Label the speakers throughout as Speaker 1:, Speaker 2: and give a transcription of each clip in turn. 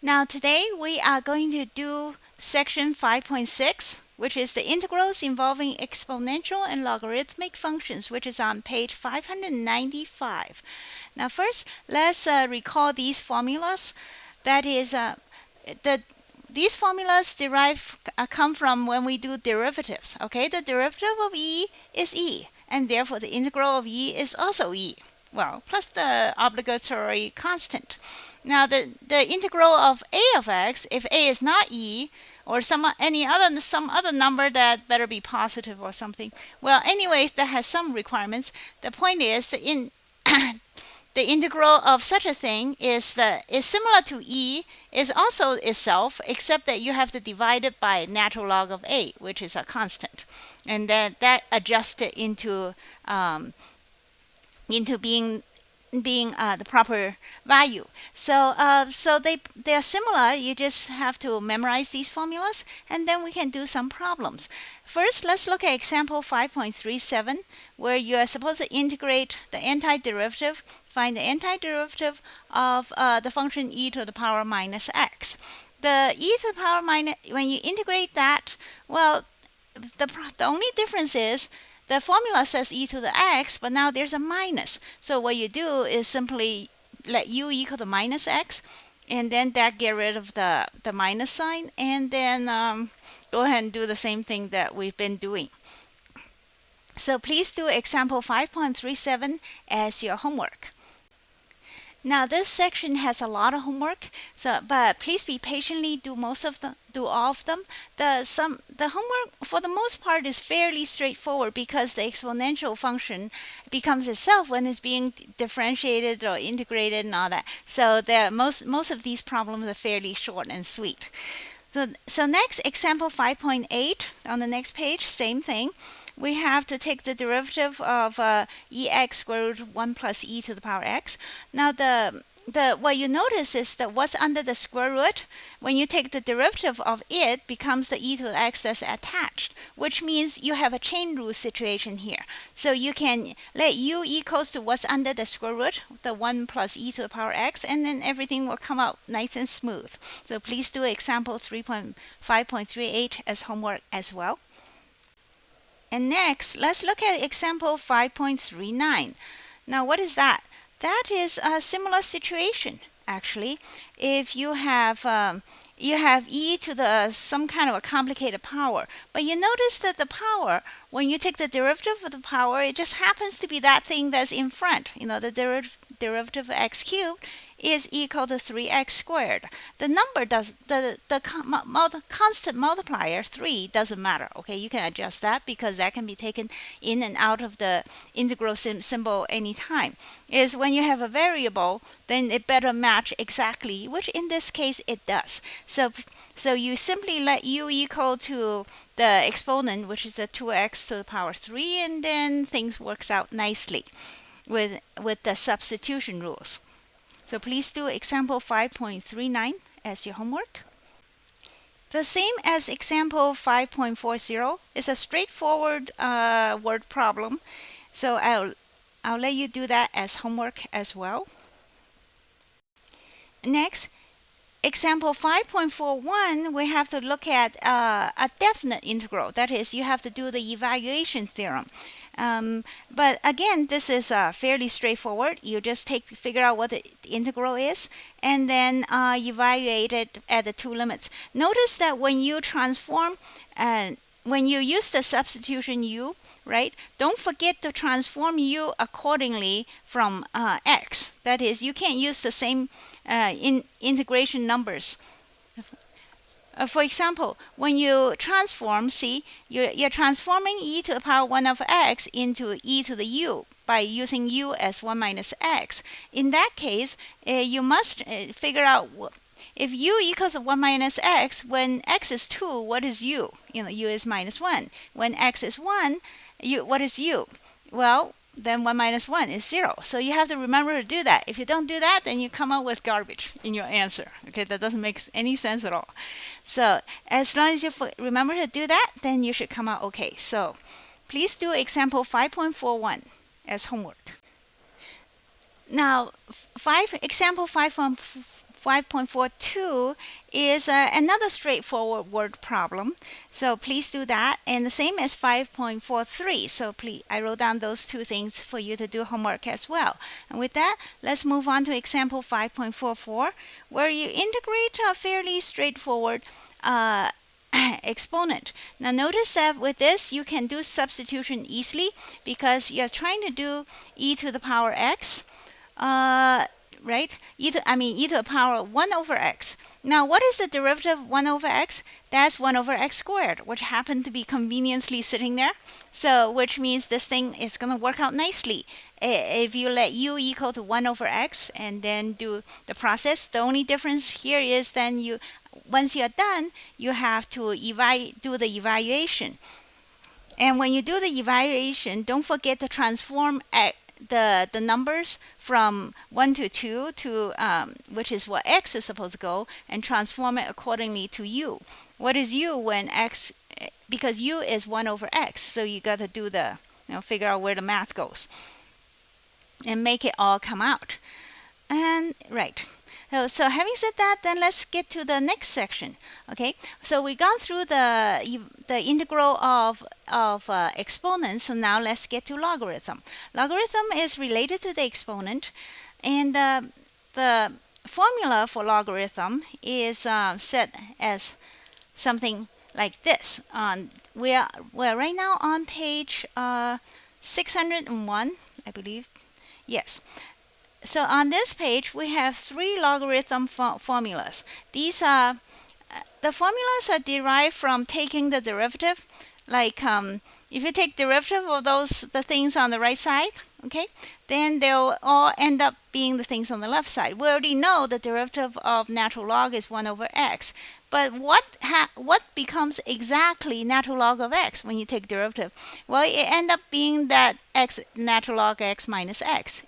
Speaker 1: Now today we are going to do section 5.6, which is the integrals involving exponential and logarithmic functions, which is on page 595. Now first, let's recall these formulas. That is, these formulas come from when we do derivatives. Okay, the derivative of e is e, and therefore the integral of e is also e. Well, plus the obligatory constant. Now the integral of a of x, if a is not e, or some other number that better be positive or something. Well, anyways, that has some requirements. The point is the integral of such a thing is similar to e, is also itself, except that you have to divide it by natural log of a, which is a constant, and then that adjusts it into being the proper value. So they are similar. You just have to memorize these formulas, and then we can do some problems. First, let's look at example 5.37, where you are supposed to integrate the antiderivative. Find the antiderivative of the function e to the power minus x. The e to the power minus, when you integrate that, well, the only difference is the formula says e to the x, but now there's a minus. So what you do is simply let u equal to minus x, and then that get rid of the minus sign, and then go ahead and do the same thing that we've been doing. So please do example 5.37 as your homework. Now this section has a lot of homework, but please be patiently do all of them. The homework for the most part is fairly straightforward because the exponential function becomes itself when it's being differentiated or integrated and all that. So most of these problems are fairly short and sweet. So next, example 5.8 on the next page, same thing. We have to take the derivative of ex square root of 1 plus e to the power x. Now what you notice is that what's under the square root, when you take the derivative of it, becomes the e to the x that's attached, which means you have a chain rule situation here. So you can let u equals to what's under the square root, the 1 plus e to the power x, and then everything will come out nice and smooth. So please do example 5.38 as homework as well. And next, let's look at example 5.39. Now, what is that? That is a similar situation, actually. If you have e to the some kind of a complicated power, but you notice that the power, when you take the derivative of the power, it just happens to be that thing that's in front. You know, the derivative of x cubed is equal to 3x squared. The number does the constant multiplier 3 doesn't matter. Okay, you can adjust that because that can be taken in and out of the integral symbol anytime. Is when you have a variable, then it better match exactly, which in this case it does. So you simply let u equal to the exponent, which is the 2x to the power 3, and then things works out nicely with the substitution rules. So please do example 5.39 as your homework. The same as example 5.40 is a straightforward word problem. So I'll let you do that as homework as well. Next, example 5.41, we have to look at a definite integral. That is, you have to do the evaluation theorem. But again, this is fairly straightforward. You just figure out what the integral is, and then evaluate it at the two limits. Notice that when you transform, when you use the substitution u, right? Don't forget to transform u accordingly from x. That is, you can't use the same integration numbers. For example, when you transform, see, you're transforming e to the power 1 of x into e to the u by using u as 1 minus x. In that case, you must figure out if u equals 1 minus x, when x is 2, what is u? You know, u is minus 1. When x is 1, what is u? Well, then 1 minus 1 is 0. So you have to remember to do that. If you don't do that, then you come out with garbage in your answer. Okay, that doesn't make any sense at all. So as long as you remember to do that, then you should come out okay. So please do example 5.41 as homework. Now, example 5.41 5.42 is another straightforward word problem. So please do that. And the same as 5.43. So please, I wrote down those two things for you to do homework as well. And with that, let's move on to example 5.44, where you integrate a fairly straightforward exponent. Now notice that with this you can do substitution easily because you're trying to do e to the power x, right? E to the power 1 over x. Now what is the derivative of 1 over x? That's 1 over x squared, which happened to be conveniently sitting there. So which means this thing is going to work out nicely. If you let u equal to 1 over x and then do the process, the only difference here is then once you're done, you have to do the evaluation. And when you do the evaluation, don't forget to transform the numbers from 1 to 2 to which is what x is supposed to go, and transform it accordingly to u. What is u when x, because u is 1 over x, so you got to do the, figure out where the math goes and make it all come out. And right. So having said that, then let's get to the next section. Okay, so we've gone through the integral of exponents. So now let's get to logarithm. Logarithm is related to the exponent, and the formula for logarithm is set as something like this. We're right now on page 601, I believe. Yes. So on this page, we have 3 logarithm formulas. These are, the formulas are derived from taking the derivative. Like if you take derivative of the things on the right side, okay, then they'll all end up being the things on the left side. We already know the derivative of natural log is 1 over x. But what becomes exactly natural log of x when you take derivative? Well, it ends up being that x natural log x minus x.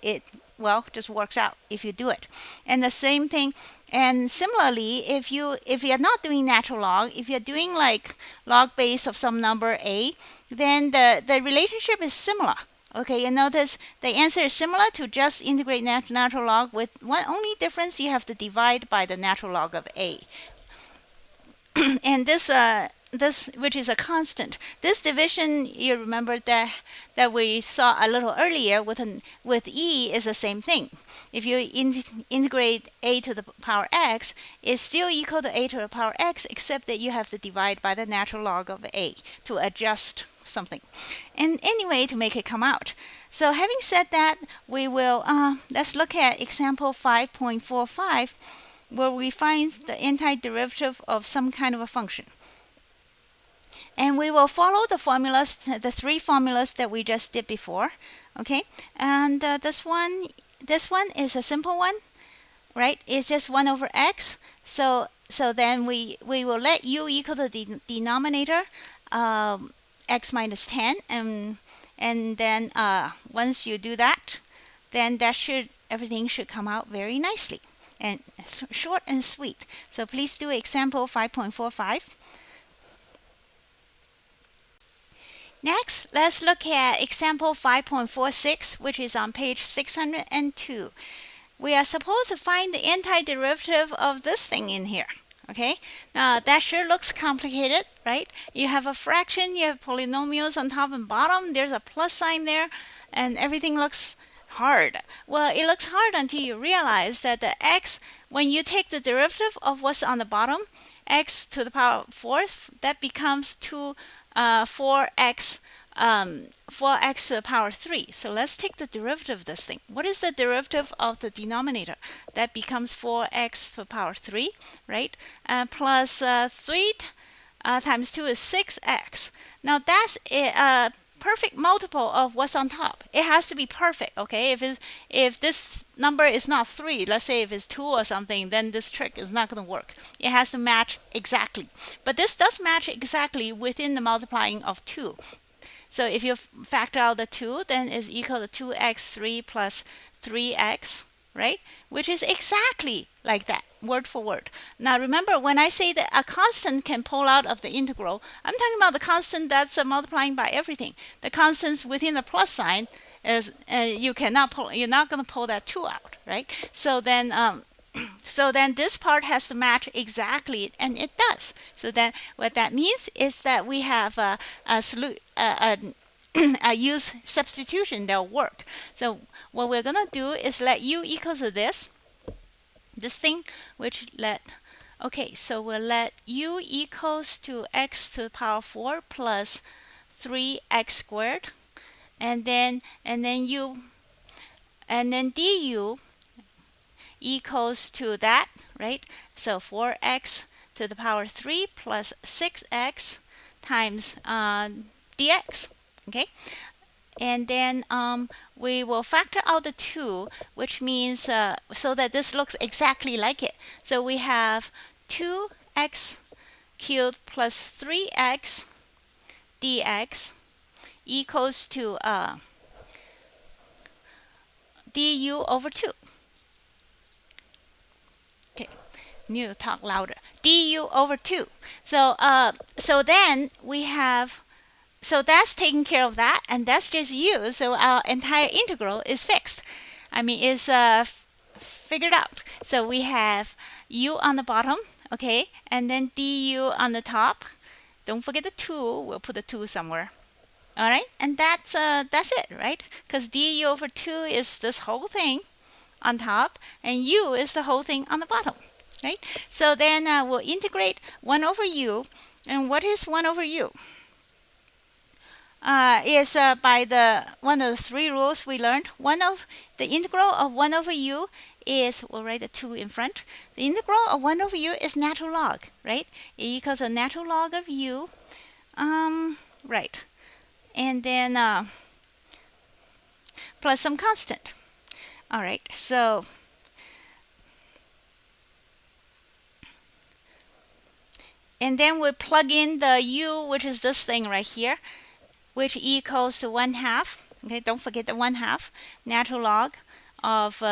Speaker 1: Well, just works out if you do it. And the same thing, and similarly, if you're not doing natural log, if you're doing like log base of some number a, then the relationship is similar. Okay, you notice the answer is similar to just integrate natural log, with one only difference: you have to divide by the natural log of a. And this which is a constant. This division, you remember that we saw a little earlier with e is the same thing. If you integrate a to the power x, it's still equal to a to the power x, except that you have to divide by the natural log of a to adjust something. And anyway, to make it come out. So having said that, we will let's look at example 5.45, where we find the antiderivative of some kind of a function. And we will follow the formulas, the 3 formulas that we just did before. Okay, and this one is a simple one, right? It's just 1 over x. So then we will let u equal to the denominator, x minus 10, and then once you do that, then everything should come out very nicely and short and sweet. So please do example 5.45. Next, let's look at example 5.46, which is on page 602. We are supposed to find the antiderivative of this thing in here. Okay, now that sure looks complicated, right? You have a fraction, you have polynomials on top and bottom, there's a plus sign there, and everything looks hard. Well, it looks hard until you realize that the x, when you take the derivative of what's on the bottom, x to the power 4, that becomes 4x to the power 3. So let's take the derivative of this thing. What is the derivative of the denominator? That becomes 4x to the power 3, right? Plus 3 times 2 is 6x. Now that's a perfect multiple of what's on top. It has to be perfect, okay? If this number is not 3, let's say if it's 2 or something, then this trick is not going to work. It has to match exactly. But this does match exactly within the multiplying of 2. So if you factor out the 2, then it's equal to 2x3 plus 3x, right? Which is exactly like that, word for word. Now remember, when I say that a constant can pull out of the integral, I'm talking about the constant that's multiplying by everything. The constants within the plus sign is you're not going to pull that 2 out, right? So then So then this part has to match exactly, and it does. So then what that means is that we have a use substitution that'll work. So what we're going to do is let u equals to this thing, which okay, so we'll let u equals to x to the power 4 plus 3x squared, and then du equals to that, right? So 4x to the power 3 plus 6x times dx, okay? And then we will factor out the 2, which means so that this looks exactly like it. So we have 2x cubed plus 3x dx equals to du over 2. Okay, need to talk louder. Du over 2. So so then we have, so that's taking care of that, and that's just u. So our entire integral is fixed. I mean, is figured out. So we have u on the bottom, okay, and then du on the top. Don't forget the 2. We'll put the 2 somewhere. All right, and that's it, right? Because du over 2 is this whole thing on top, and u is the whole thing on the bottom, right? So then we'll integrate 1 over u, and what is 1 over u? Is by one of the 3 rules we learned. The integral of 1 over u is, we'll write the 2 in front. The integral of 1 over u is natural log, right? It equals a natural log of u, right? And then plus some constant. All right, so and then we plug in the u, which is this thing right here, which equals to 1/2. Okay, don't forget the 1/2 natural log of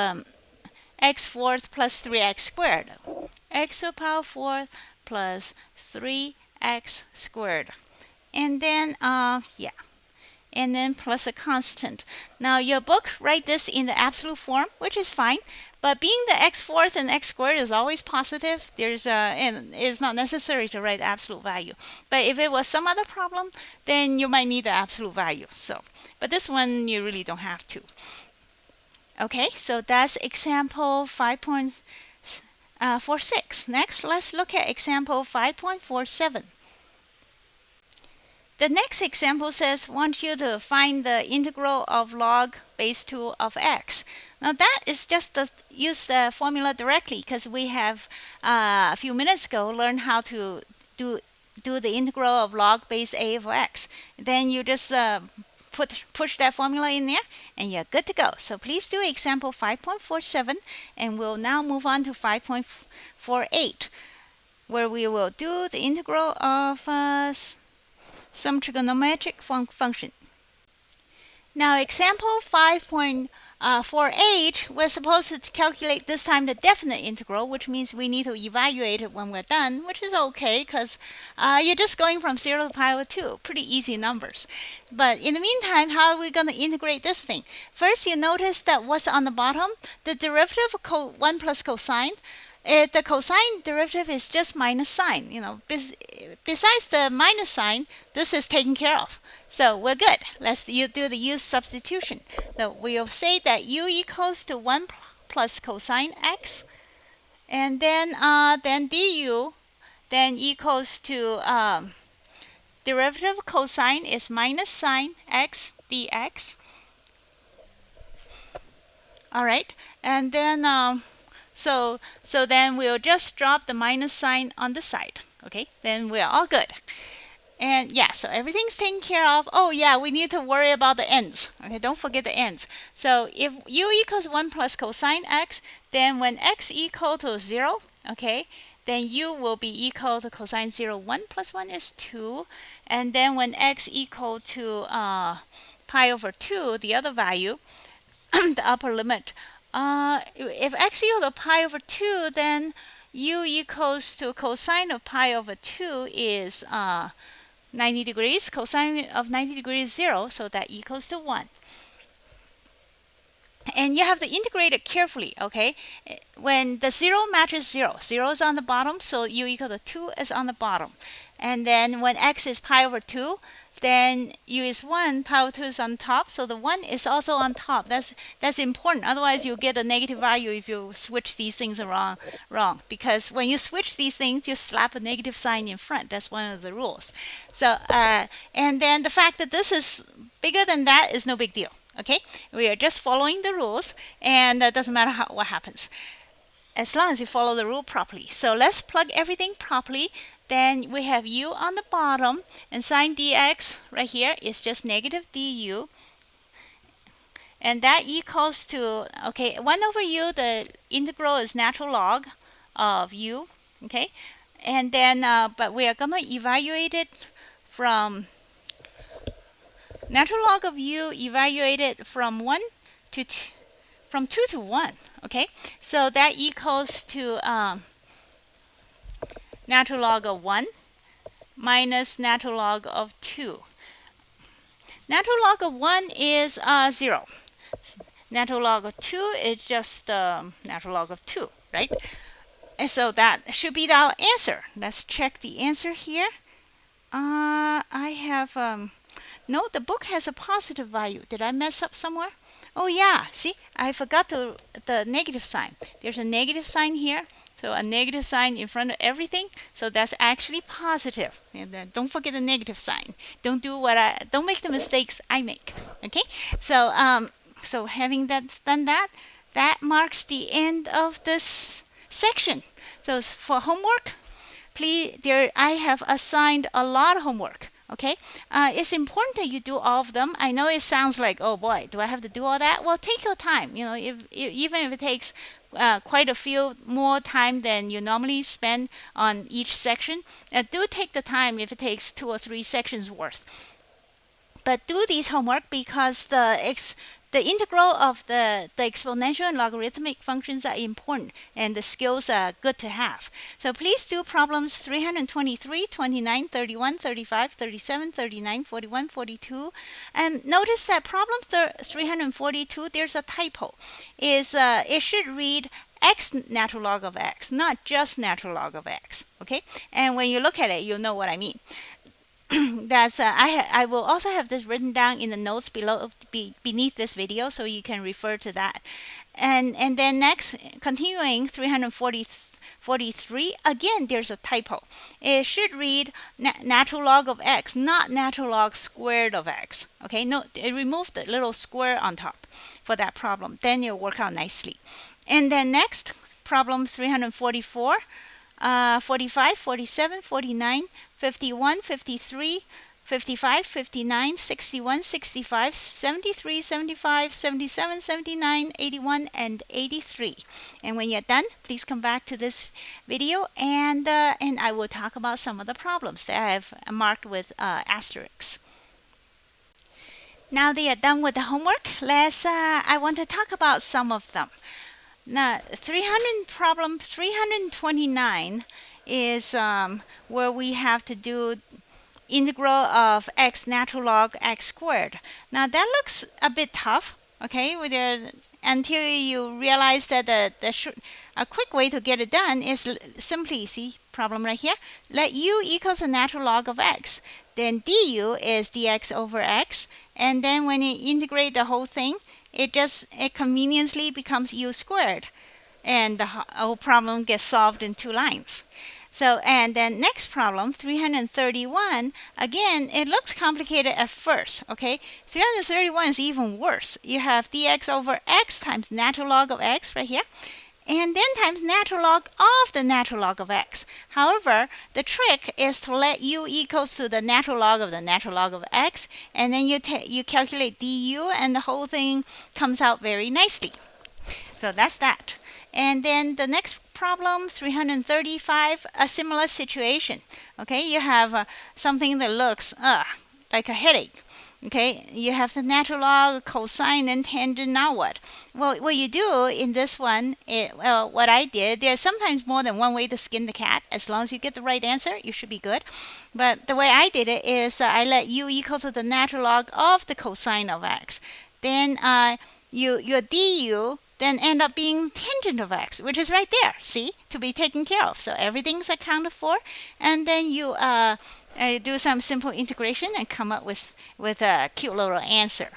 Speaker 1: x fourth plus 3x squared. X to the power 4 plus 3x squared. And then, yeah. And then plus a constant. Now your book write this in the absolute form, which is fine, but being the x fourth and x squared is always positive, and it's not necessary to write the absolute value. But if it was some other problem, then you might need the absolute value. So, but this one you really don't have to. Okay, so that's example 5.46. Next, let's look at example 5.47. The next example says, want you to find the integral of log base 2 of x. Now that is just to use the formula directly, because we have a few minutes ago learned how to do the integral of log base a of x. Then you just push that formula in there and you're good to go. So please do example 5.47, and we'll now move on to 5.48, where we will do the integral of some trigonometric function. Now example 5.48, we're supposed to calculate this time the definite integral, which means we need to evaluate it when we're done, which is okay because you're just going from 0 to the power 2. Pretty easy numbers. But in the meantime, how are we going to integrate this thing? First, you notice that what's on the bottom? The derivative of 1 plus cosine. The cosine derivative is just minus sign. You know, besides the minus sign, this is taken care of. So we're good. Let's do the use substitution. So we'll say that u equals to 1 plus cosine x, and then du then equals to derivative of cosine is minus sine x dx. All right, and then so then we'll just drop the minus sign on the side. Okay, then we're all good. And yeah, so everything's taken care of. Oh yeah, we need to worry about the ends. Okay, don't forget the ends. So if u equals 1 plus cosine x, then when x equal to 0, okay, then u will be equal to cosine 0. 1 plus 1 is 2. And then when x equal to pi over 2, the other value, the upper limit, if x equal to pi over 2, then u equals to cosine of pi over 2 is 90 degrees. Cosine of 90 degrees is 0, so that equals to 1. And you have to integrate it carefully, okay? When the 0 matches 0, 0 is on the bottom, so u equal to 2 is on the bottom. And then when x is pi over 2, then u is 1, pi over 2 is on top, so the 1 is also on top. That's important. Otherwise, you'll get a negative value if you switch these things around wrong. Because when you switch these things, you slap a negative sign in front. That's one of the rules. So, and then the fact that this is bigger than that is no big deal. Okay, we are just following the rules, and it doesn't matter what happens as long as you follow the rule properly. So let's plug everything properly. Then we have u on the bottom, and sine dx right here is just negative du, and that equals to, okay, 1 over u, the integral is natural log of u, okay, and then but we are going to evaluate it from natural log of u evaluated from 1 to from 2 to 1, okay? So that equals to natural log of 1 minus natural log of 2. Natural log of 1 is 0. Natural log of 2 is just natural log of 2, right? And so that should be our answer. Let's check the answer here. I have no, the book has a positive value. Did I mess up somewhere? Oh yeah, see, I forgot the negative sign. There's a negative sign here. So a negative sign in front of everything. So that's actually positive. And then don't forget the negative sign. Don't make the mistakes I make. Okay? So so having done that, that marks the end of this section. So for homework, please, I have assigned a lot of homework. Okay, it's important that you do all of them. I know it sounds like, oh boy, do I have to do all that? Well, take your time. You know, even if it takes quite a few more time than you normally spend on each section, do take the time if it takes 2 or 3 sections worth. But do these homework because the integral of the exponential and logarithmic functions are important, and the skills are good to have. So please do problems 323, 29, 31, 35, 37, 39, 41, 42. And notice that problem 342, there's a typo. It should read x natural log of x, not just natural log of x. Okay? And when you look at it, you'll know what I mean. That's I will also have this written down in the notes beneath this video, so you can refer to that. And then next, continuing 343, again there's a typo. It should read natural log of x, not natural log squared of x. Okay, no, remove the little square on top for that problem. Then it'll work out nicely. And then next, problem 344. 45, 47, 49, 51, 53, 55, 59, 61, 65, 73, 75, 77, 79, 81, and 83. And when you're done, please come back to this video, and I will talk about some of the problems that I have marked with asterisks. Now that you're done with the homework, I want to talk about some of them. Now, problem 329 is where we have to do integral of x natural log x squared. Now, that looks a bit tough, okay, until you realize that a quick way to get it done is simply, see, problem right here, let u equals the natural log of x. Then du is dx over x, and then when you integrate the whole thing, it conveniently becomes u squared, and the whole problem gets solved in 2 lines. So, and then next problem, 331, again, it looks complicated at first, okay? 331 is even worse. You have dx over x times natural log of x right here, and then times natural log of the natural log of x. However, the trick is to let u equals to the natural log of x, and then you calculate du, and the whole thing comes out very nicely. So that's that. And then the next problem, 335, a similar situation. Okay, you have something that looks like a headache. Okay, you have the natural log, cosine, and tangent. Now what? Well, what you do in this one, what I did, there's sometimes more than one way to skin the cat. As long as you get the right answer, you should be good. But the way I did it is I let u equal to the natural log of the cosine of x. Then your du then end up being tangent of x, which is right there, see, to be taken care of. So everything's accounted for, and then you do some simple integration and come up with a cute little answer.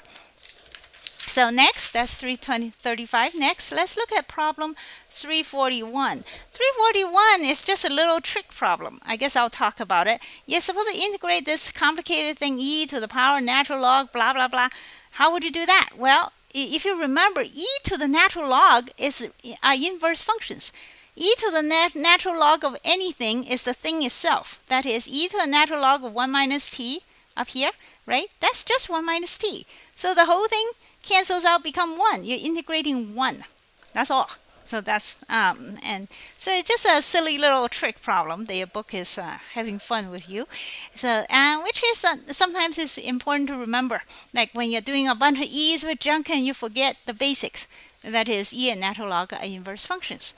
Speaker 1: So next, that's 335. Next, let's look at problem 341. 341 is just a little trick problem. I guess I'll talk about it. You're supposed to integrate this complicated thing, e to the power natural log, blah, blah, blah. How would you do that? Well, if you remember, e to the natural log is inverse functions. E to the natural log of anything is the thing itself. That is, e to the natural log of 1 minus t up here, right? That's just 1 minus t. So the whole thing cancels out, become 1. You're integrating 1. That's all. So that's and so it's just a silly little trick problem that your book is having fun with you. So which is sometimes is important to remember, like when you're doing a bunch of e's with junk and you forget the basics. That is, e and natural log are inverse functions.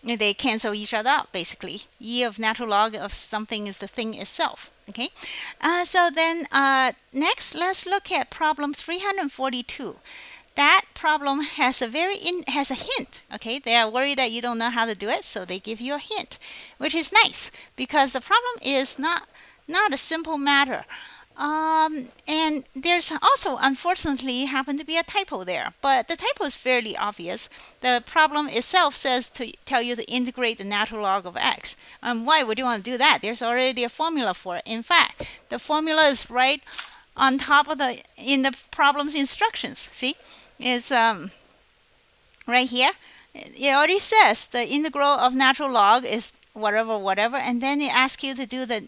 Speaker 1: They cancel each other out, basically. E of natural log of something is the thing itself. Okay, so then next, let's look at problem 342. That problem has a has a hint. Okay, they are worried that you don't know how to do it, so they give you a hint, which is nice because the problem is not a simple matter. And there's also, unfortunately, happened to be a typo there, but the typo is fairly obvious. The problem itself says to tell you to integrate the natural log of x. Why would you want to do that? There's already a formula for it. In fact, the formula is right on top of in the problem's instructions. See, it's right here. It already says the integral of natural log is whatever, and then it asks you to do the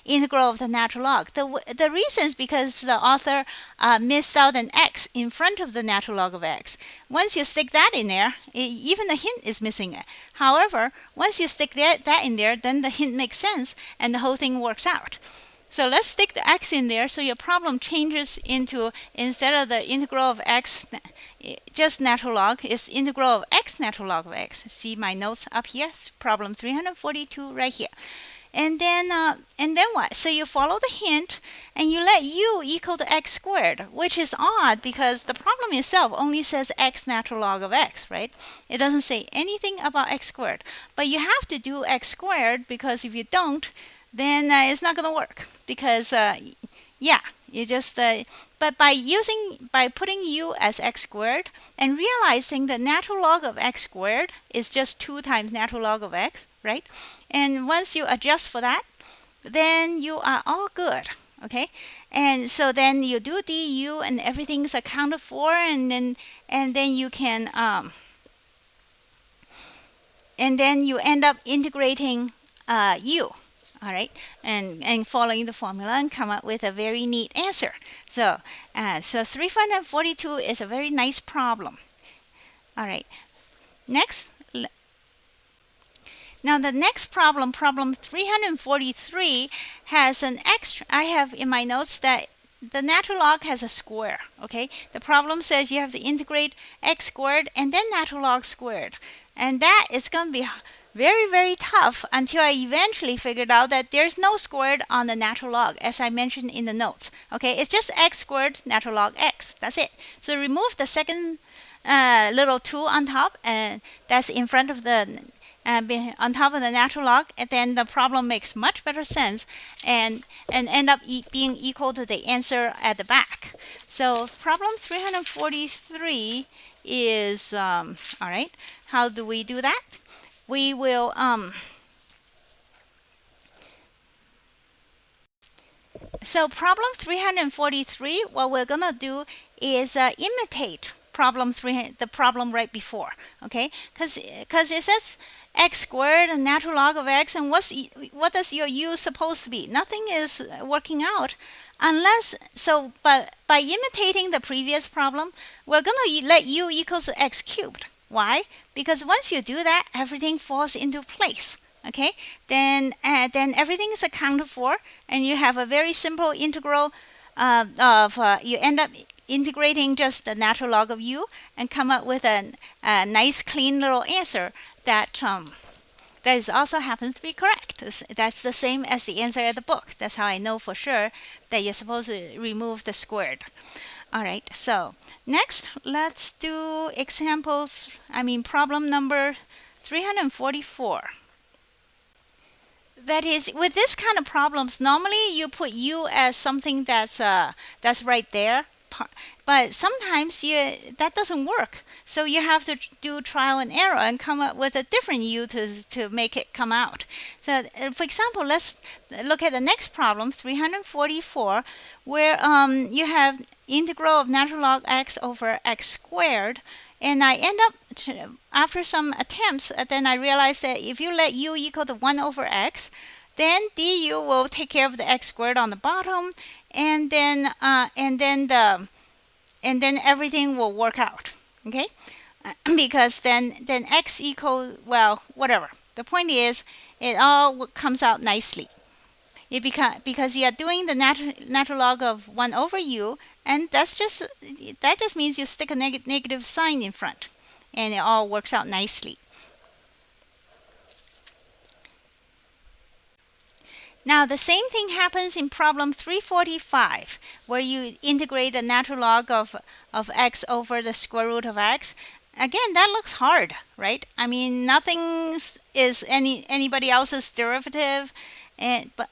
Speaker 1: integral of the natural log. The reason is because the author missed out an x in front of the natural log of x. Once you stick that in there, even the hint is missing it. However, once you stick that in there, then the hint makes sense and the whole thing works out. So let's stick the x in there so your problem changes into, instead of the integral of x, just natural log, is integral of x natural log of x. See my notes up here, problem 342 right here. And then what? So you follow the hint and you let u equal to x squared, which is odd because the problem itself only says x natural log of x, right? It doesn't say anything about x squared. But you have to do x squared because if you don't, then it's not going to work because, yeah, you just, but by putting u as x squared and realizing the natural log of x squared is just 2 times natural log of x, right? And once you adjust for that, then you are all good, okay? And so then you do du and everything's accounted for, and then you can, and then you end up integrating u. All right, and following the formula and come up with a very neat answer. So, so 342 is a very nice problem. All right, next. Now the next problem, problem 343, has an extra. I have in my notes that the natural log has a square. Okay, the problem says you have to integrate x squared and then natural log squared, and that is going to be very, very tough until I eventually figured out that there's no squared on the natural log, as I mentioned in the notes. Okay, it's just x squared natural log x. That's it. So remove the second little 2 on top, and that's in front of the on top of the natural log, and then the problem makes much better sense and end up being equal to the answer at the back. So problem 343 is all right. How do we do that? We will so problem 343, what we're gonna do is imitate problem 3, the problem right before, okay? Because it says x squared and natural log of x, and what does your u supposed to be? Nothing is working out unless, so but by imitating the previous problem, we're gonna let u equals to x cubed. Why? Because once you do that, everything falls into place. Okay, then everything is accounted for, and you have a very simple integral you end up integrating just the natural log of u and come up with a nice clean little answer that is also happens to be correct. That's the same as the answer of the book. That's how I know for sure that you're supposed to remove the squared. All right, so next let's do problem number 344. That is, with this kind of problems, normally you put u as something that's right there, but sometimes that doesn't work. So you have to do trial and error and come up with a different u to make it come out. So, for example, let's look at the next problem, 344, where you have integral of natural log x over x squared. And I end up, after some attempts, then I realized that if you let u equal to 1 over x, then du will take care of the x squared on the bottom, and then everything will work out. Okay, because then x equal, well, whatever. The point is, it all comes out nicely. Because you are doing the natural log of 1 over u, and that just means you stick a negative sign in front, and it all works out nicely. Now the same thing happens in problem 345, where you integrate the natural log of x over the square root of x. Again, that looks hard, right? I mean, nothing is anybody else's derivative,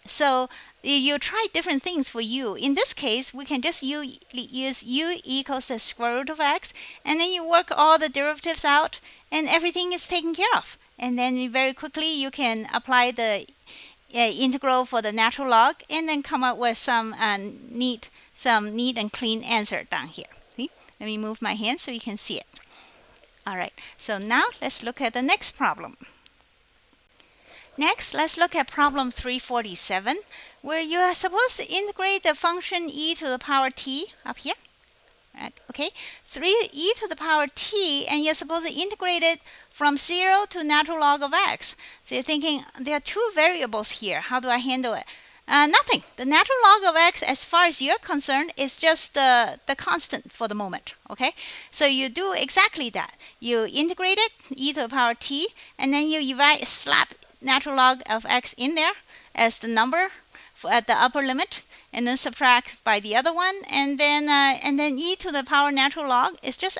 Speaker 1: so you try different things for u. In this case, we can just use u equals the square root of x, and then you work all the derivatives out, and everything is taken care of. And then very quickly you can apply the integral for the natural log, and then come up with some neat and clean answer down here. See? Let me move my hand so you can see it. All right, so now let's look at the next problem. Next, let's look at problem 347, where you are supposed to integrate the function e to the power t up here. Right, okay, 3e to the power t, and you're supposed to integrate it from 0 to natural log of x. So you're thinking, there are two variables here. How do I handle it? Nothing. The natural log of x, as far as you're concerned, is just the constant for the moment. Okay, so you do exactly that. You integrate it, e to the power t, and then you slap natural log of x in there as the number at the upper limit, and then subtract by the other one, and then e to the power natural log is just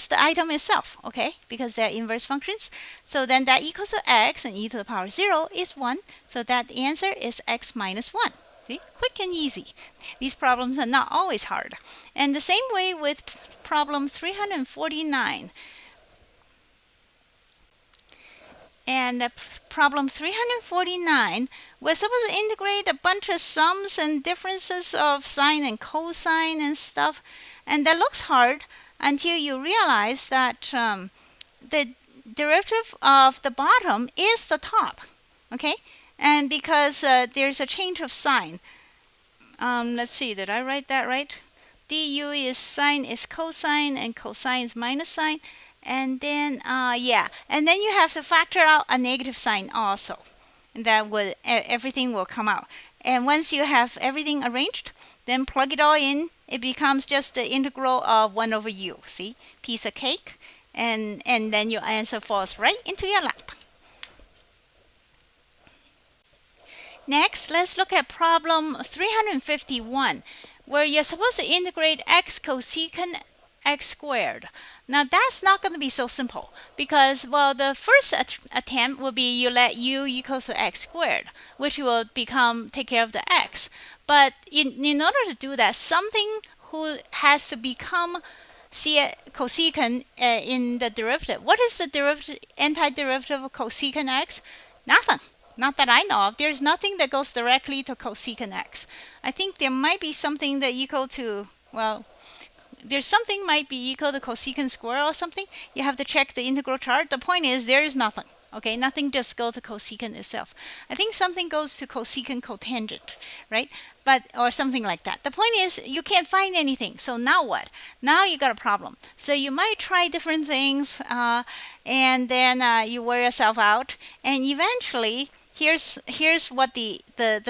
Speaker 1: the item itself, okay, because they're inverse functions. So then that equals to x, and e to the power 0 is 1, so that answer is x minus 1. See? Quick and easy. These problems are not always hard. And the same way with problem 349. And problem 349, we're supposed to integrate a bunch of sums and differences of sine and cosine and stuff. And that looks hard until you realize that the derivative of the bottom is the top. Okay? And because there's a change of sign. Let's see, did I write that right? du is sine is cosine, and cosine is minus sine. And then and then you have to factor out a negative sign also, and that will everything will come out. And once you have everything arranged, then plug it all in. It becomes just the integral of 1 over u. See, piece of cake, and then your answer falls right into your lap. Next, let's look at problem 351, where you're supposed to integrate x cosecant x squared. Now that's not going to be so simple, because, well, the first attempt will be you let u equals to x squared, which will take care of the x. But in order to do that, something has to become cosecant in the derivative. What is the antiderivative of cosecant x? Nothing. Not that I know of. There's nothing that goes directly to cosecant x. I think there might be something that equal to, well, there's something might be equal to cosecant square or something. You have to check the integral chart. The point is, there is nothing. Okay, nothing just goes to cosecant itself. I think something goes to cosecant cotangent, right? Or something like that. The point is, you can't find anything. So now what? Now you got a problem. So you might try different things, and then you wear yourself out, and eventually, here's what the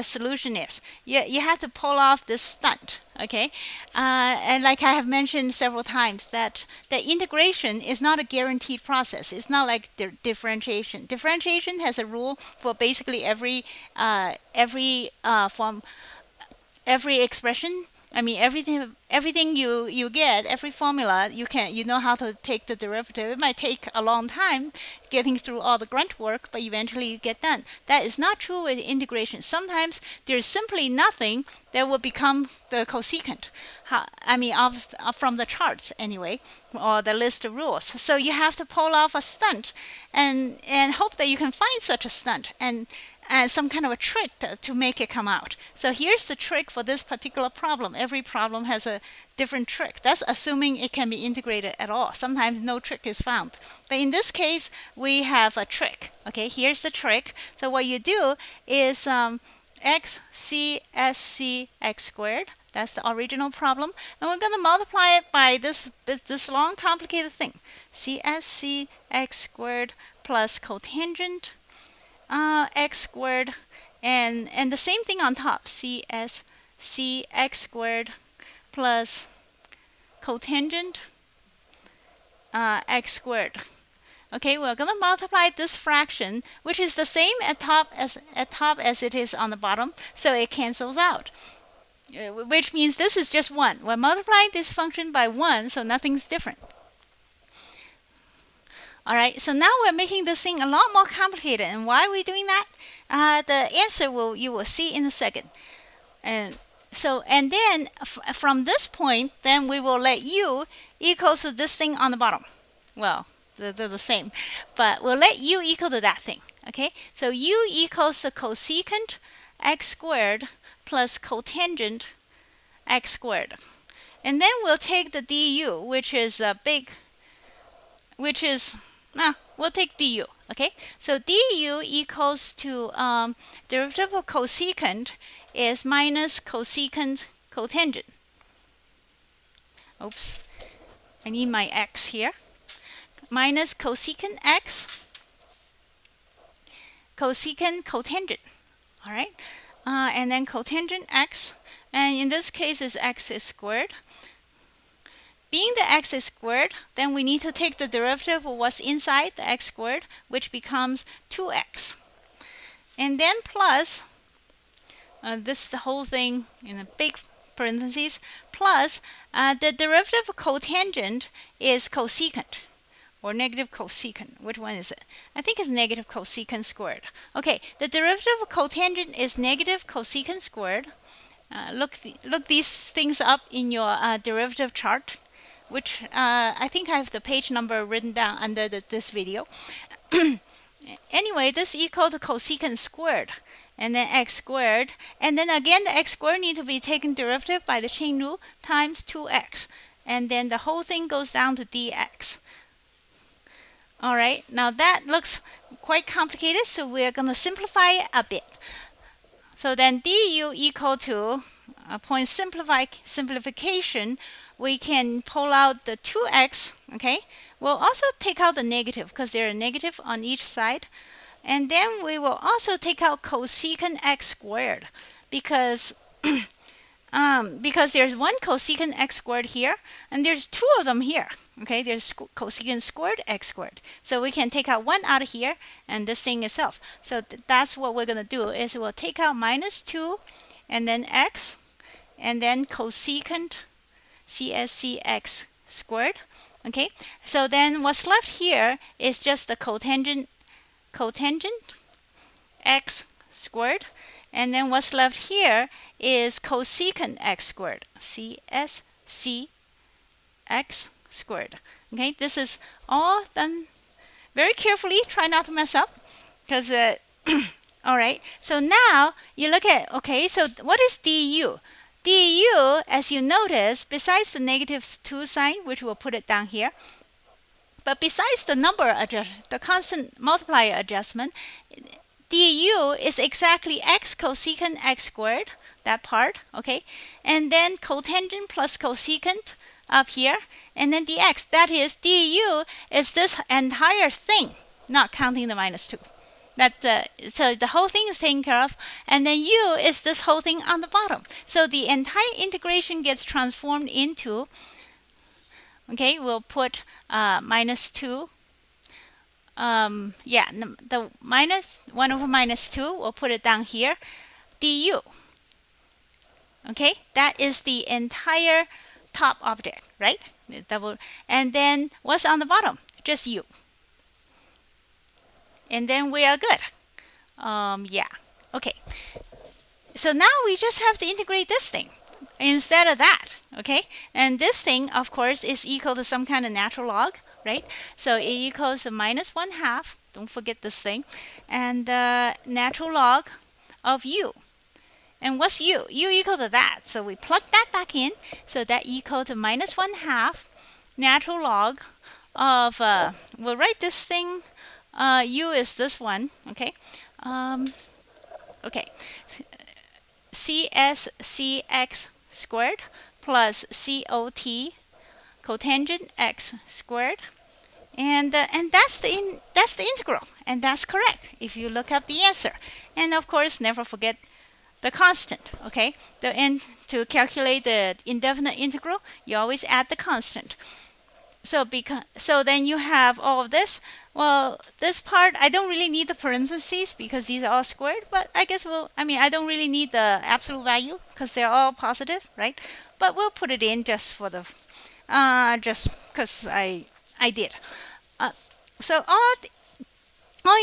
Speaker 1: solution is. You have to pull off this stunt, okay? And like I have mentioned several times, that the integration is not a guaranteed process. It's not like differentiation. Differentiation has a rule for basically every expression. I mean, everything you get, every formula, you know how to take the derivative. It might take a long time getting through all the grunt work, but eventually you get done. That is not true with integration. Sometimes there's simply nothing that will become the cosecant. I mean, from the charts anyway, or the list of rules. So you have to pull off a stunt, and hope that you can find such a stunt, and some kind of a trick to make it come out. So here's the trick for this particular problem. Every problem has a different trick. That's assuming it can be integrated at all. Sometimes no trick is found. But in this case, we have a trick. Okay, here's the trick. So what you do is x CSC x squared. That's the original problem. And we're going to multiply it by this long complicated thing. CSC x squared plus cotangent x squared, and the same thing on top, CSC x squared plus cotangent x squared. Okay, we're going to multiply this fraction, which is the same at top as it is on the bottom, so it cancels out. Which means this is just 1. We're multiplying this function by 1, so nothing's different. All right, so now we're making this thing a lot more complicated. And why are we doing that? The answer you will see in a second. And then from this point, then we will let u equals to this thing on the bottom. Well, they're the same, but we'll let u equal to that thing. Okay, so u equals the cosecant x squared plus cotangent x squared. And then we'll take the du, which is we'll take du. Okay, so du equals to derivative of cosecant is minus cosecant cotangent. Oops, I need my x here. Minus cosecant x cosecant cotangent. All right, and then cotangent x, and in this case is x is squared. Being the x is squared, then we need to take the derivative of what's inside the x squared, which becomes 2x. And then plus, the whole thing in a big parentheses, plus the derivative of cotangent is cosecant, or negative cosecant. Which one is it? I think it's negative cosecant squared. Okay, the derivative of cotangent is negative cosecant squared. Look these things up in your derivative chart, which I think I have the page number written down under this video. Anyway, this equal to cosecant squared, and then x squared, and then again the x squared need to be taken derivative by the chain rule times 2x, and then the whole thing goes down to dx. All right, now that looks quite complicated, so we're going to simplify it a bit. So then du equal to point simplification, we can pull out the 2x, okay? We'll also take out the negative because there are negative on each side. And then we will also take out cosecant x squared because there's one cosecant x squared here, and there's two of them here. Okay, there's cosecant squared x squared. So we can take out one out of here and this thing itself. So that's what we're going to do is we'll take out minus 2 and then x and then cosecant CSC x squared. Okay, so then what's left here is just the cotangent x squared, and then what's left here is cosecant x squared, CSC x squared. Okay, this is all done very carefully. Try not to mess up, because all right. So now you look at, okay, so what is du? du, as you notice, besides the negative 2 sign, which we'll put it down here, but besides the number the constant multiplier adjustment, du is exactly x cosecant x squared, that part, okay, and then cotangent plus cosecant up here, and then dx. That is, du is this entire thing, not counting the minus 2. So the whole thing is taken care of, and then u is this whole thing on the bottom. So the entire integration gets transformed into, okay, we'll put minus 2. The minus 1 over minus 2, we'll put it down here, du. Okay, that is the entire top object, right? Double, and then what's on the bottom? Just u. And then we are good. Yeah. Okay. So now we just have to integrate this thing instead of that. Okay. And this thing, of course, is equal to some kind of natural log, right? So it equals to minus 1/2. Don't forget this thing. And natural log of u. And what's u? U equal to that. So we plug that back in. So that equal to minus 1/2 natural log of, we'll write this thing, u is this one, okay? Okay, CSCX squared plus COT cotangent x squared. And that's the integral, and that's correct if you look up the answer. And of course, never forget the constant, okay? To calculate the indefinite integral, you always add the constant. So then you have all of this. Well, this part, I don't really need the parentheses because these are all squared, but I guess I don't really need the absolute value because they're all positive, right? But we'll put it in just for the, just because I did. So all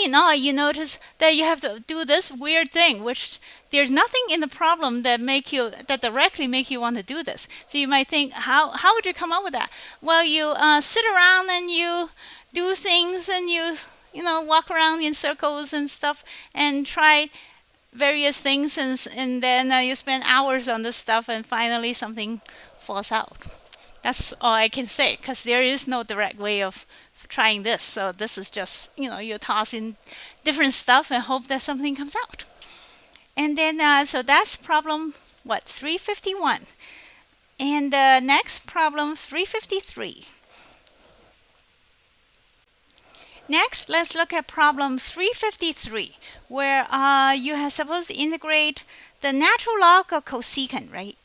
Speaker 1: in all, you notice that you have to do this weird thing, which there's nothing in the problem that directly make you want to do this. So you might think, how would you come up with that? Well, you sit around and you do things and you walk around in circles and stuff and try various things, and then you spend hours on this stuff and finally something falls out. That's all I can say, because there is no direct way of trying this. So this is just, you toss in different stuff and hope that something comes out. And then, so that's problem, 351. And next, problem 353. Next, let's look at problem 353, where you are supposed to integrate the natural log of cosecant, right?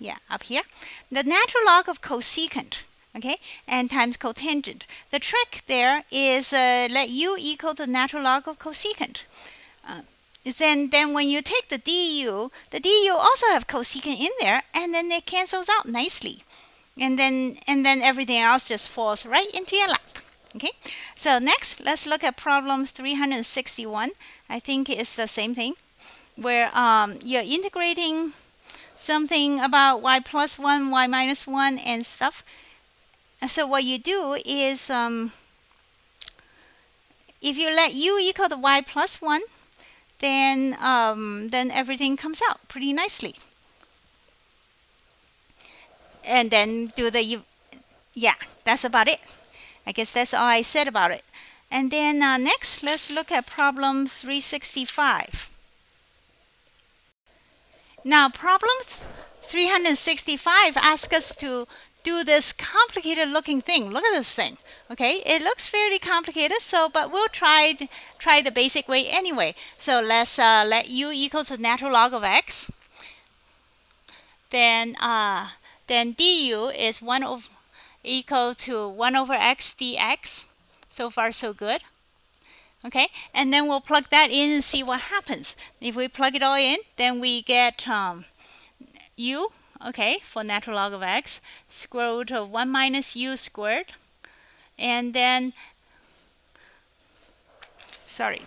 Speaker 1: Yeah, up here. The natural log of cosecant, okay, and times cotangent. The trick there is let u equal the natural log of cosecant. Then when you take the du also have cosecant in there, and then it cancels out nicely. And then everything else just falls right into your lap. Okay, so next, let's look at problem 361. I think it's the same thing, where you're integrating something about y plus 1, y minus 1, and stuff. So what you do is, if you let u equal to y plus 1, then everything comes out pretty nicely. And then do the, yeah, that's about it. I guess that's all I said about it. And then next, let's look at problem 365. Now, problem 365 asks us to do this complicated looking thing. Look at this thing. Okay, it looks fairly complicated, but we'll try the basic way anyway. So let's let u equal to natural log of x. Then du is equal to 1 over x dx. So far, so good. Okay, and then we'll plug that in and see what happens. If we plug it all in, then we get u, okay, for natural log of x, square root of 1 minus u squared. And then, sorry,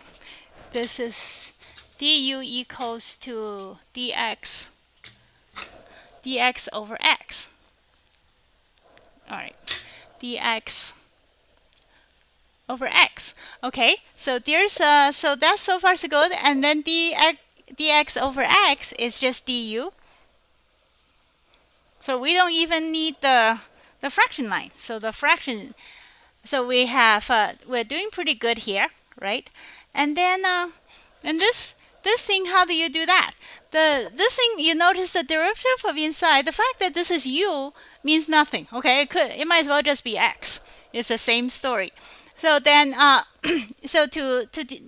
Speaker 1: this is du equals to dx over x. All right, dx over x. Okay, so there's so that's so far so good. And then dx over x is just du. So we don't even need the fraction line. So the fraction, so we have we're doing pretty good here, right? And then and this thing, how do you do that? This thing, you notice the derivative of inside. The fact that this is u means nothing. Okay, it might as well just be x. It's the same story. So then, so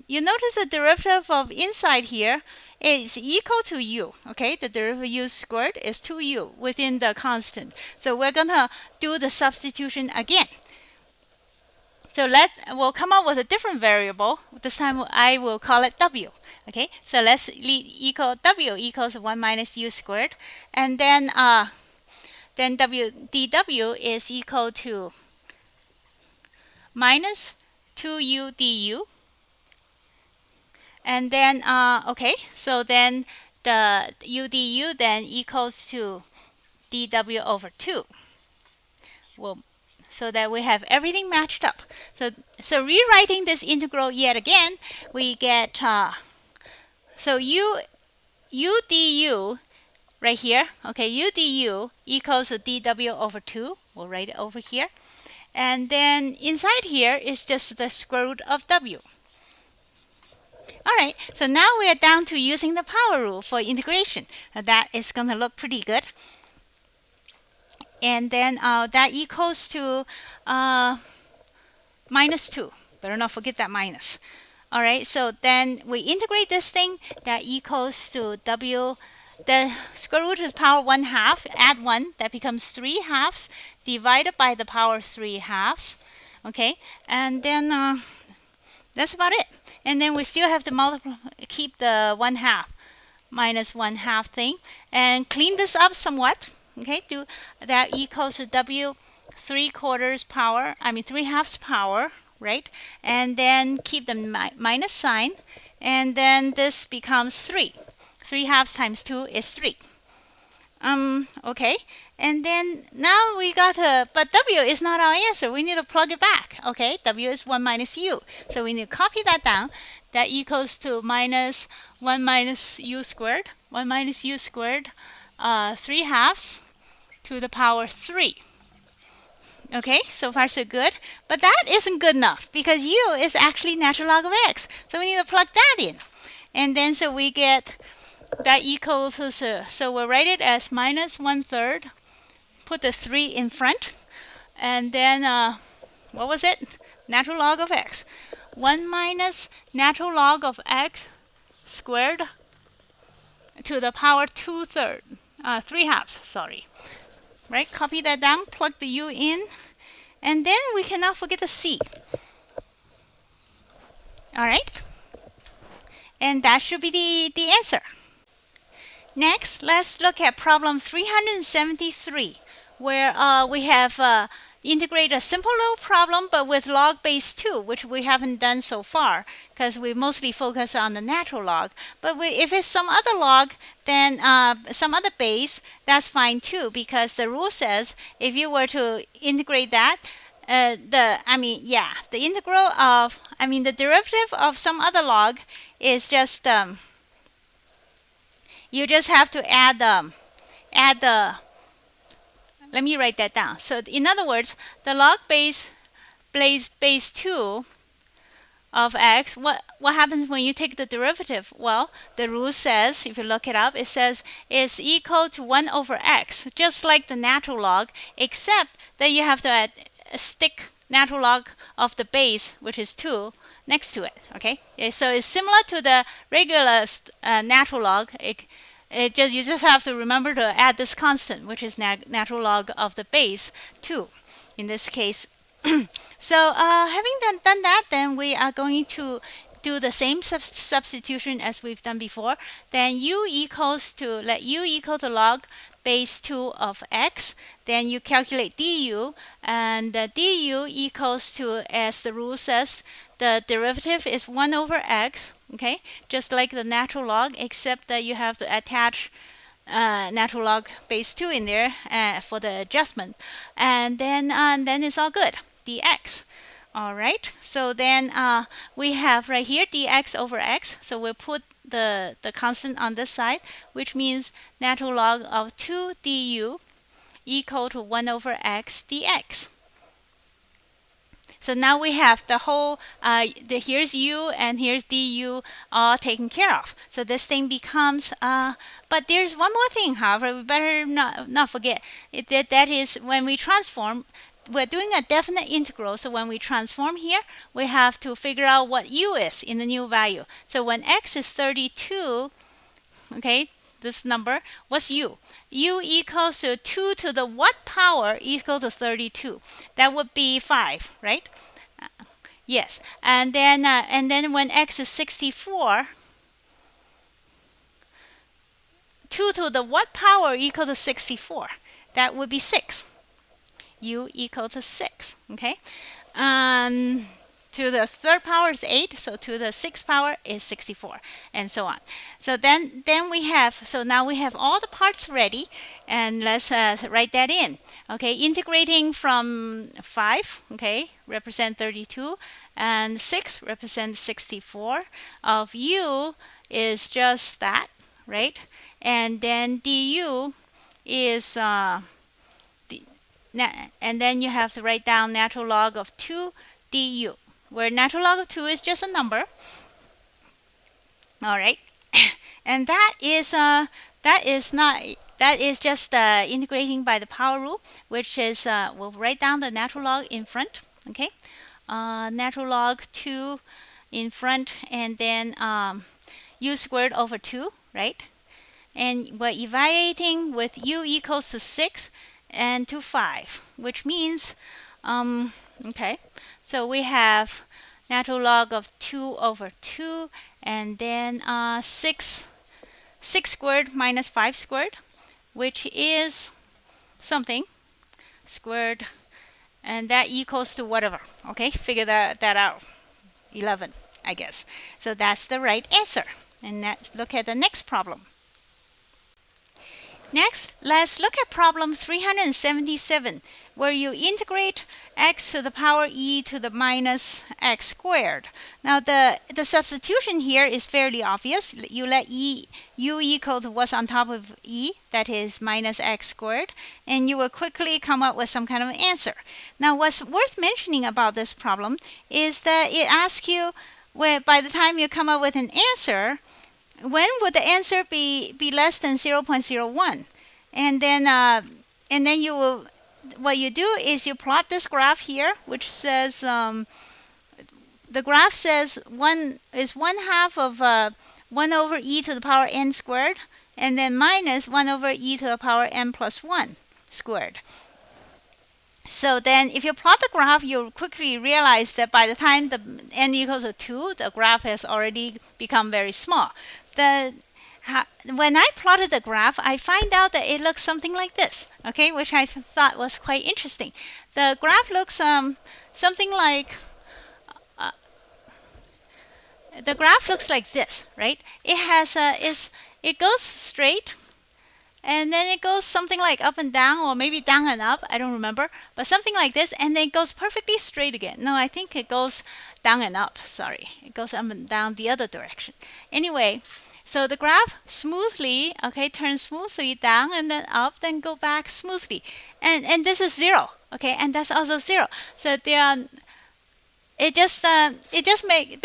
Speaker 1: you notice the derivative of inside here is equal to u. Okay, the derivative of u squared is 2u within the constant. So we're gonna do the substitution again. So we'll come up with a different variable. This time I will call it w. Okay, so let's equal w equals 1 minus u squared, and then dw is equal to minus 2u du, and then okay, so then the u du then equals to dw over 2. Well, so that we have everything matched up. So rewriting this integral yet again, we get so u du right here. Okay, u du equals to dw over 2. We'll write it over here. And then inside here is just the square root of w. All right, so now we are down to using the power rule for integration. That is going to look pretty good. And then that equals to minus 2. Better not forget that minus. All right, so then we integrate this thing. That equals to w. The square root is power 1/2. Add 1. That becomes 3/2 divided by the power 3/2. Okay, and then that's about it. And then we still have to keep the 1/2 minus 1/2 thing and clean this up somewhat. Okay, do that equals to w 3/4 power, 3/2 power, right? And then keep the minus sign, and then this becomes 3. 3/2 times 2 is 3. Okay, and then now we got but w is not our answer. We need to plug it back. Okay, w is 1 minus u. So we need to copy that down. That equals to minus 1 minus u squared. 1 minus u squared, 3/2 to the power 3. Okay, so far so good. But that isn't good enough because u is actually natural log of x. So we need to plug that in. And then so we get that equals, so we'll write it as minus 1/3. Put the 3 in front. And then, what was it? Natural log of x. 1 minus natural log of x squared to the power 2/3. 3/2, sorry. Right, copy that down, plug the u in. And then we cannot forget the c. All right. And that should be the answer. Next, let's look at problem 373, where we have integrated a simple little problem, but with log base 2, which we haven't done so far, because we mostly focus on the natural log. But if it's some other log, then some other base, that's fine too, because the rule says if you were to integrate that, the integral of, the derivative of some other log is just you just have to add the, let me write that down. So in other words, the log base 2 of x, what happens when you take the derivative? Well, the rule says, if you look it up, it says it's equal to 1 over x, just like the natural log, except that you have to stick natural log of the base, which is 2, next to it. Okay, so it's similar to the regular natural log. You just have to remember to add this constant, which is natural log of the base 2 in this case. So having done that, then we are going to do the same substitution as we've done before. Then u equals to, let u equal to log base 2 of x. Then you calculate du, and du equals to, as the rule says, the derivative is 1 over x. Okay, just like the natural log, except that you have to attach natural log base 2 in there for the adjustment, and then it's all good. Dx. All right, so then we have right here dx over x, so we'll put the constant on this side, which means natural log of 2 du equal to 1 over x dx. So now we have the whole, here's u and here's du all taken care of. So this thing becomes, but there's one more thing, however, we better not forget. That is when we transform, we're doing a definite integral. So when we transform here, we have to figure out what u is in the new value. So when x is 32, okay, this number, what's u? U equals to 2 to the what power equal to 32? That would be 5, right? Yes. And then when x is 64, 2 to the what power equal to 64? That would be 6. U equal to 6. Okay. To the third power is 8, so to the sixth power is 64, and so on. So then we have, so now we have all the parts ready, and let's write that in. Okay, integrating from 5, okay, represent 32, and 6 represents 64. Of u is just that, right? And then du is and then you have to write down natural log of 2 du, where natural log of 2 is just a number. All right. And that is just integrating by the power rule, which is we'll write down the natural log in front. Okay. Natural log 2 in front, and then u squared over 2, right? And we're evaluating with u equals to 6 and to 5, which means okay, so we have natural log of 2 over 2, and then 6 squared minus 5 squared, which is something squared, and that equals to whatever. Okay, figure that out. 11, I guess. So that's the right answer. And let's look at the next problem. Next, let's look at problem 377, where you integrate x to the power e to the minus x squared. Now, the substitution here is fairly obvious. You let u equal to what's on top of e, that is minus x squared, and you will quickly come up with some kind of answer. Now, what's worth mentioning about this problem is that it asks you, by the time you come up with an answer, when would the answer be less than 0.01? And then you will, what you do is you plot this graph here, which says the graph says 1 is 1/2 of 1 over e to the power n squared, and then minus 1 over e to the power n plus 1 squared. So then if you plot the graph, you'll quickly realize that by the time the n equals to 2, the graph has already become very small. When I plotted the graph, I find out that it looks something like this, okay, which I thought was quite interesting. The graph looks something like this, right? It has it goes straight, and then it goes something like up and down, or maybe down and up, I don't remember, but something like this, and then it goes perfectly straight again. No, I think it goes down and up, sorry. It goes up and down the other direction. Anyway, so the graph smoothly, okay, turns smoothly down and then up, then go back smoothly. And this is 0, okay, and that's also 0. So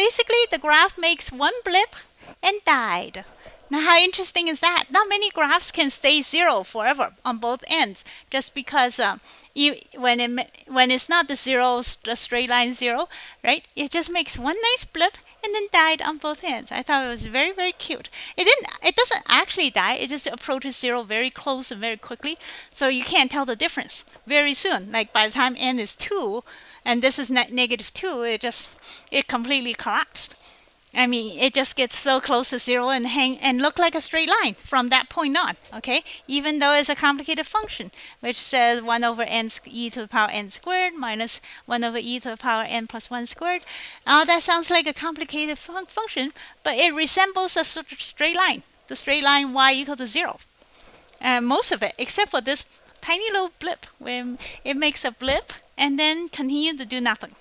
Speaker 1: basically the graph makes one blip and died. Now, how interesting is that? Not many graphs can stay 0 forever on both ends, just because when it's not the straight line 0, right? It just makes one nice blip and then died on both ends. I thought it was very, very cute. It doesn't actually die. It just approaches 0 very close and very quickly, so you can't tell the difference very soon. Like by the time n is 2, and this is negative 2, it completely collapsed. I mean, it just gets so close to 0 and look like a straight line from that point on, okay? Even though it's a complicated function, which says 1 over e to the power n squared minus 1 over e to the power n plus 1 squared. That sounds like a complicated function, but it resembles a straight line, the straight line y equal to 0. Most of it, except for this tiny little blip, when it makes a blip and then continue to do nothing.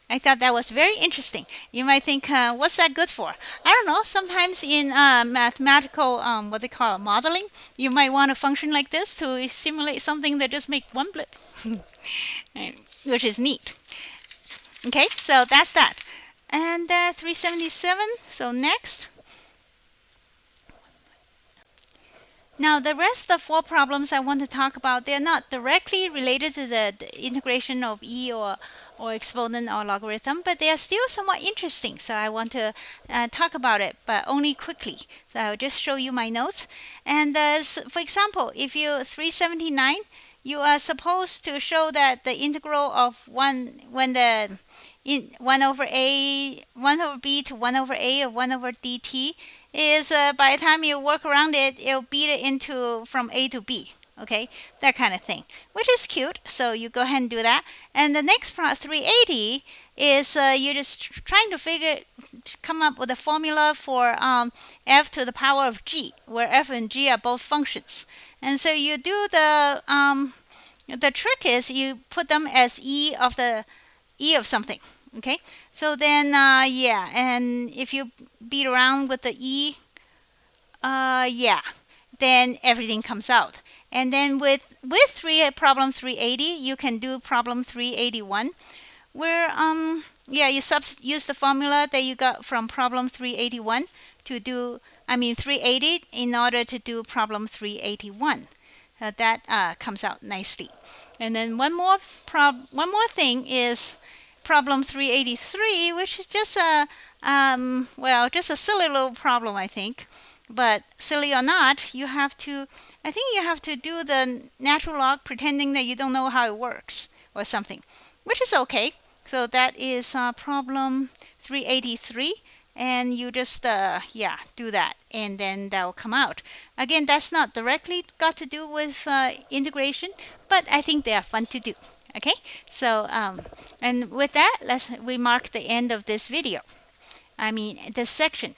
Speaker 1: I thought that was very interesting. You might think, what's that good for? I don't know. Sometimes in mathematical, what they call modeling, you might want a function like this to simulate something that just makes one blip, which is neat. Okay, so that's that. And 377, so next. Now, the rest of the 4 problems I want to talk about, they're not directly related to the integration of e or exponent or logarithm, but they are still somewhat interesting. So I want to talk about it, but only quickly. So I'll just show you my notes. And for example, if you 379, you are supposed to show that the integral of 1 over b to 1 over a of 1 over dt is by the time you work around it, it'll beat it into from A to B. Okay, that kind of thing, which is cute. So you go ahead and do that. And the next part, 380, is you're just trying to come up with a formula for f to the power of g, where f and g are both functions. And so you do the trick is you put them as e of something. Okay, so then yeah, and if you beat around with the e, yeah, then everything comes out. And then with problem 380, you can do problem 381, where yeah, you use the formula that you got from problem 381 to do 380 in order to do problem 381. That comes out nicely. And then one more thing is problem 383, which is just a well, just a silly little problem, I think. But silly or not, I think you have to do the natural log pretending that you don't know how it works or something, which is okay. So that is problem 383, and you just yeah, do that, and then that will come out. Again, that's not directly got to do with integration, but I think they are fun to do. Okay, so and with that, we mark the end of this video. This section.